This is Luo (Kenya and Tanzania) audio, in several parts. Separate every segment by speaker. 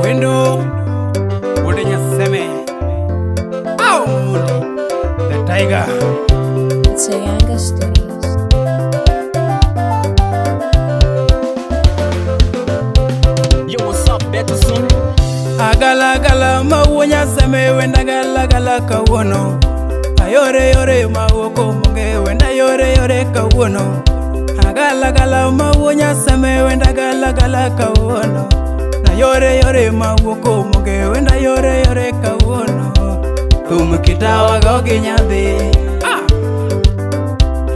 Speaker 1: Window Wode Nyaseme Au The Tiger
Speaker 2: Sayanga Studios.
Speaker 3: Yo, what's up, better son?
Speaker 1: Agala gala mawunya seme wenda gala gala kawono Ayore yore mawoko munge wenda yore yore kawono Agala gala mawunya seme wenda gala gala kawono Na yore yore mawoko munge wenda yore yore kawono Kitawa gogi nyadhi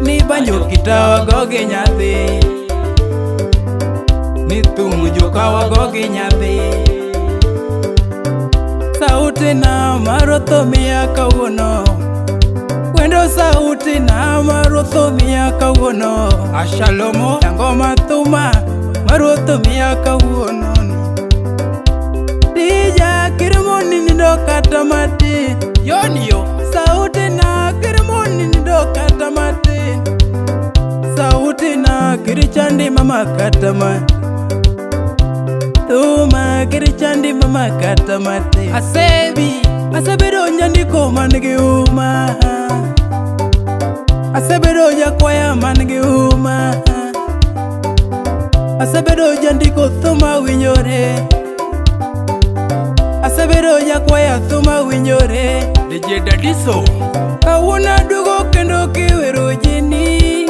Speaker 1: Ni banjo kitawa gogi nyadhi Ni jokawa gogi nyadhi Sauti na marotho miya kawuono Wendo sauti na marotho miya kawuono Ashalomo yango mathuma marotho miya kawuono Dija kirimoni nindo kata mati Yoniyo sauti na kirimoni nindo kata mati Sauti na kirichandi mama kata mati Tuma kirichandi mama kata mate Asebedo nyandiko mangi uma Asebedo jakwaya mangi uma Asebedo jandiko thuma winyore Asebedo jakwaya thuma winyore DJ Dadiso Kawuna dugo kendo kiwero jeni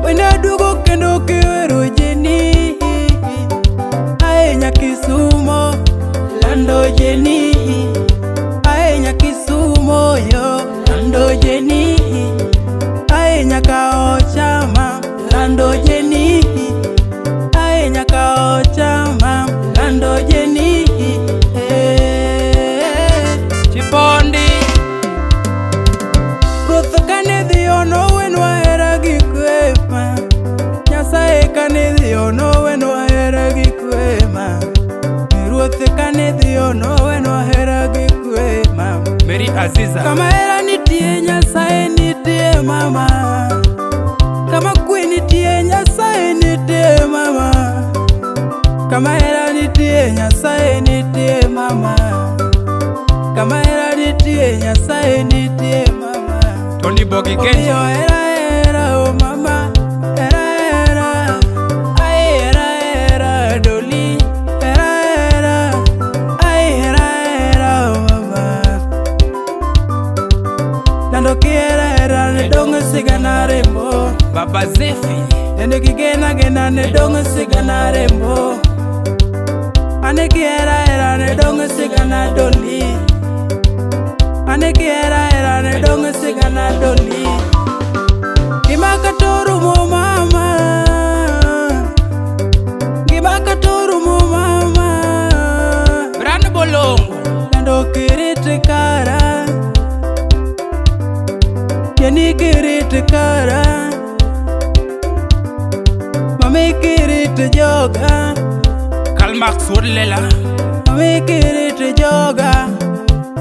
Speaker 1: Wenda dugo kendo kiwero jeni Kisumo lando jeni Ae Kisumo yo lando jeni Ae nyaka ochama lando jeni Ae nyaka ochama lando jeni Chipondi Ruth kane dhiono wenwa hera gikwema Nyasaye kane dhiono wenwa hera gikwema Ruth kane dhiono wenwa hera gikwema Mary Aziza Kama hera nitie Nyasaye nitie mama Kama kwe nitie Nyasaye nitie mama Kama hera nitie Nyasaye nitie mama Kama hera nitie Nyasaye nitie mama Tony Bogi Kenji Oyo hera hera o mama Hera hera Ay hera hera Doli Hera hera Ay hera hera o mama Nando ki hera hera ne dongo sigana rembo Baba Zefi Nendo ki gena gena ne dongo sigana rembo Ane ki hera hera ne dongo sigana Doli Ane ki hera hera ne dongo sigana Doli Gimaka toru mo mama Gimaka toru mo mama Brand Bolongo Nando kiriti kara Yeni kiriti kara Mami kiriti joga Kalmax Wodlela Mami kiriti joga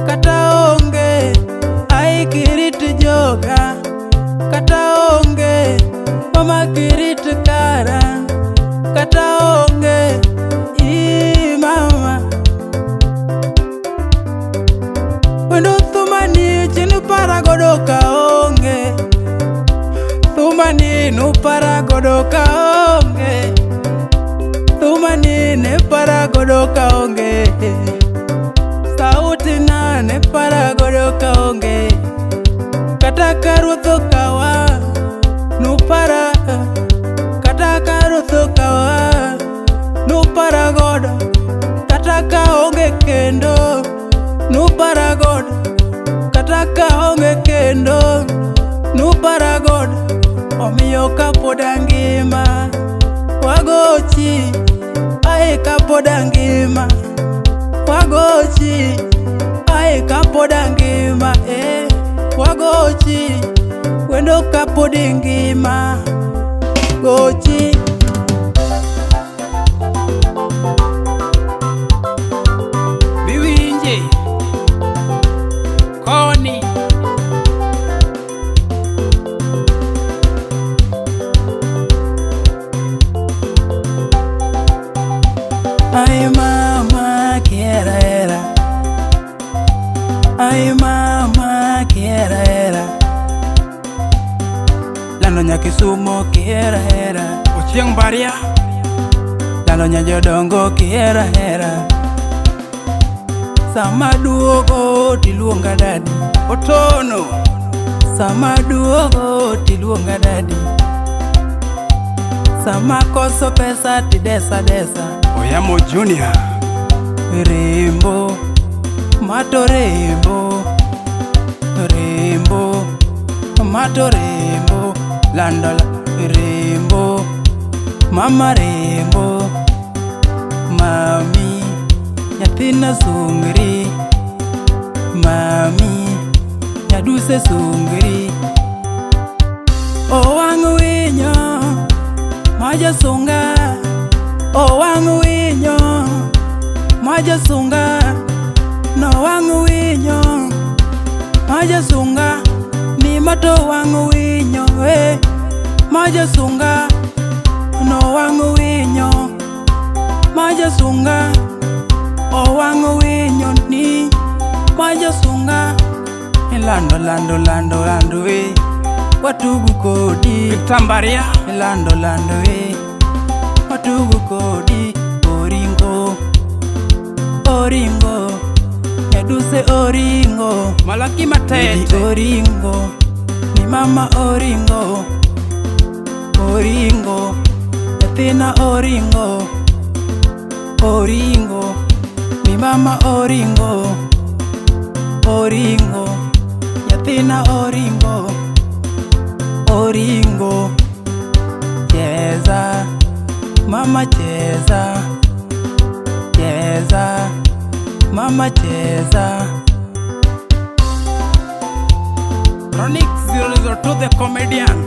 Speaker 1: Kata onge Ai kiriti joga Kata onge Mama kiriti kara Kata onge Ii mama Wendo thumani chinu para godo ka onge Thumani nu para godo ka onge Thumani ne para godo ka onge Sauti na ne para godo ka onge Kata karutho kawa Nu para Kata karutho kawa Nu para godo Kata ka onge kendo Nu para godo Kata ka onge kendo Nu para godo Omiyo kapoda ngima Wagochi Ae kapoda ngima Wagochi Ae kapoda ngima Wagochi Wendo kapodi ngima Gochi Biwinje Koni Ay mama quiera era, ay mama quiera era, la noña Kisumo quiera era, Ochieng Baria, la noña Jodongo quiera era. Sama duogo tiluonga dadi Otono, sama duogo tiluonga dadi, sama koso pesa tidesa desa. Oyamo Junior, rembo mato rembo, rembo mato rembo, landola rembo, mama rembo, mami nyathina sungri, mami nyaduse sungri. O wang' winyo maja sunga, o wang' winyo maja sunga, no wang' winyo maja sunga, ni mato wang' winyo maja sunga, no wang' winyo maja sunga, o wang' winyo ni maja sunga. Lando lando lando lando watugu kodi Tambaria, lando lando watugu kodi. Oringo oringo nyaduse oringo, Malaki Matete oringo, ni mama oringo, oringo nyathina oringo, oringo ni mama oringo, oringo nyathina oringo, oringo. Cheza mama cheza, cheza mama cheza. Chronic 002 the comedian.